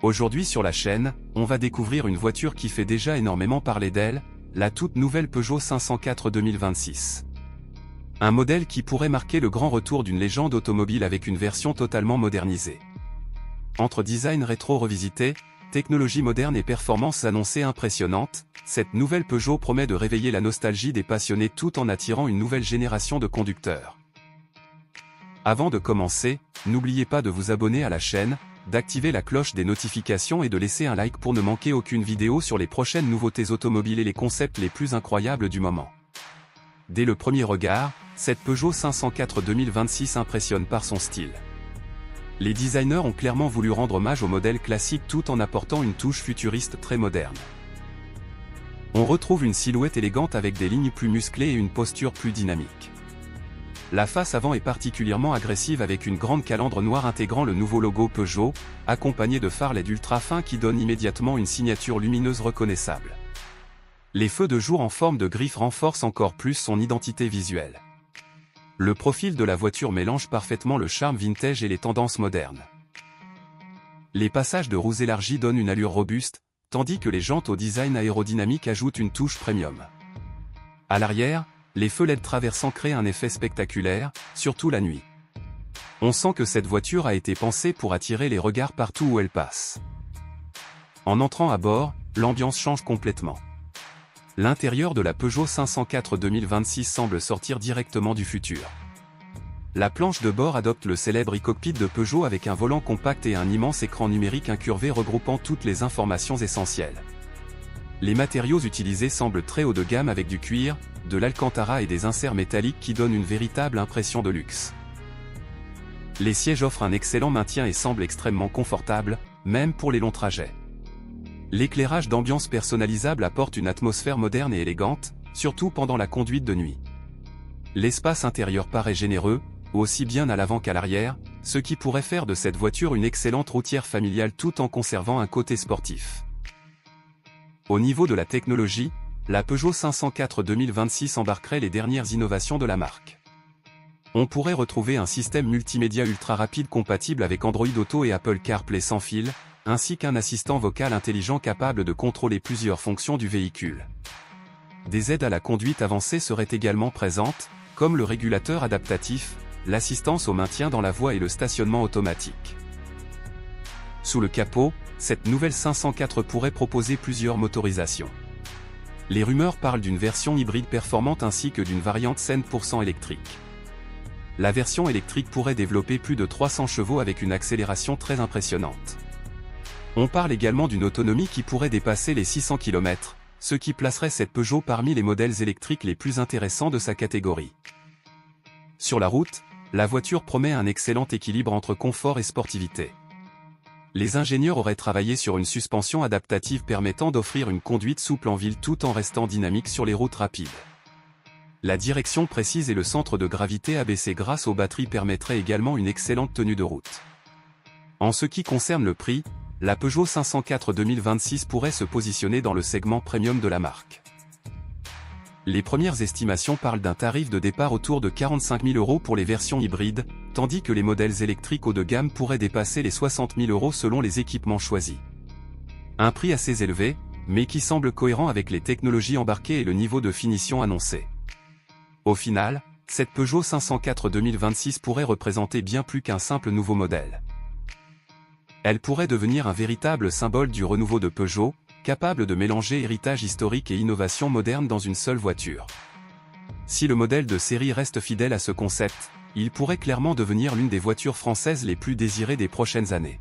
Aujourd'hui sur la chaîne, on va découvrir une voiture qui fait déjà énormément parler d'elle, la toute nouvelle Peugeot 504 2026. Un modèle qui pourrait marquer le grand retour d'une légende automobile avec une version totalement modernisée. Entre design rétro revisité, technologie moderne et performances annoncées impressionnantes, cette nouvelle Peugeot promet de réveiller la nostalgie des passionnés tout en attirant une nouvelle génération de conducteurs. Avant de commencer, n'oubliez pas de vous abonner à la chaîne, d'activer la cloche des notifications et de laisser un like pour ne manquer aucune vidéo sur les prochaines nouveautés automobiles et les concepts les plus incroyables du moment. Dès le premier regard, cette Peugeot 504 2026 impressionne par son style. Les designers ont clairement voulu rendre hommage au modèle classique tout en apportant une touche futuriste très moderne. On retrouve une silhouette élégante avec des lignes plus musclées et une posture plus dynamique. La face avant est particulièrement agressive avec une grande calandre noire intégrant le nouveau logo Peugeot, accompagné de phares LED ultra fins qui donnent immédiatement une signature lumineuse reconnaissable. Les feux de jour en forme de griffe renforcent encore plus son identité visuelle. Le profil de la voiture mélange parfaitement le charme vintage et les tendances modernes. Les passages de roues élargis donnent une allure robuste, tandis que les jantes au design aérodynamique ajoutent une touche premium. À l'arrière, les feux LED traversant créent un effet spectaculaire, surtout la nuit. On sent que cette voiture a été pensée pour attirer les regards partout où elle passe. En entrant à bord, l'ambiance change complètement. L'intérieur de la Peugeot 504 2026 semble sortir directement du futur. La planche de bord adopte le célèbre e-cockpit de Peugeot avec un volant compact et un immense écran numérique incurvé regroupant toutes les informations essentielles. Les matériaux utilisés semblent très haut de gamme avec du cuir, de l'alcantara et des inserts métalliques qui donnent une véritable impression de luxe. Les sièges offrent un excellent maintien et semblent extrêmement confortables, même pour les longs trajets. L'éclairage d'ambiance personnalisable apporte une atmosphère moderne et élégante, surtout pendant la conduite de nuit. L'espace intérieur paraît généreux, aussi bien à l'avant qu'à l'arrière, ce qui pourrait faire de cette voiture une excellente routière familiale tout en conservant un côté sportif. Au niveau de la technologie, la Peugeot 504 2026 embarquerait les dernières innovations de la marque. On pourrait retrouver un système multimédia ultra rapide compatible avec Android Auto et Apple CarPlay sans fil, ainsi qu'un assistant vocal intelligent capable de contrôler plusieurs fonctions du véhicule. Des aides à la conduite avancée seraient également présentes, comme le régulateur adaptatif, l'assistance au maintien dans la voie et le stationnement automatique. Sous le capot, cette nouvelle 504 pourrait proposer plusieurs motorisations. Les rumeurs parlent d'une version hybride performante ainsi que d'une variante 100% électrique. La version électrique pourrait développer plus de 300 chevaux avec une accélération très impressionnante. On parle également d'une autonomie qui pourrait dépasser les 600 km, ce qui placerait cette Peugeot parmi les modèles électriques les plus intéressants de sa catégorie. Sur la route, la voiture promet un excellent équilibre entre confort et sportivité. Les ingénieurs auraient travaillé sur une suspension adaptative permettant d'offrir une conduite souple en ville tout en restant dynamique sur les routes rapides. La direction précise et le centre de gravité abaissé grâce aux batteries permettraient également une excellente tenue de route. En ce qui concerne le prix, la Peugeot 504 2026 pourrait se positionner dans le segment premium de la marque. Les premières estimations parlent d'un tarif de départ autour de 45 000 € pour les versions hybrides, tandis que les modèles électriques haut de gamme pourraient dépasser les 60 000 € selon les équipements choisis. Un prix assez élevé, mais qui semble cohérent avec les technologies embarquées et le niveau de finition annoncé. Au final, cette Peugeot 504 2026 pourrait représenter bien plus qu'un simple nouveau modèle. Elle pourrait devenir un véritable symbole du renouveau de Peugeot, capable de mélanger héritage historique et innovation moderne dans une seule voiture. Si le modèle de série reste fidèle à ce concept, il pourrait clairement devenir l'une des voitures françaises les plus désirées des prochaines années.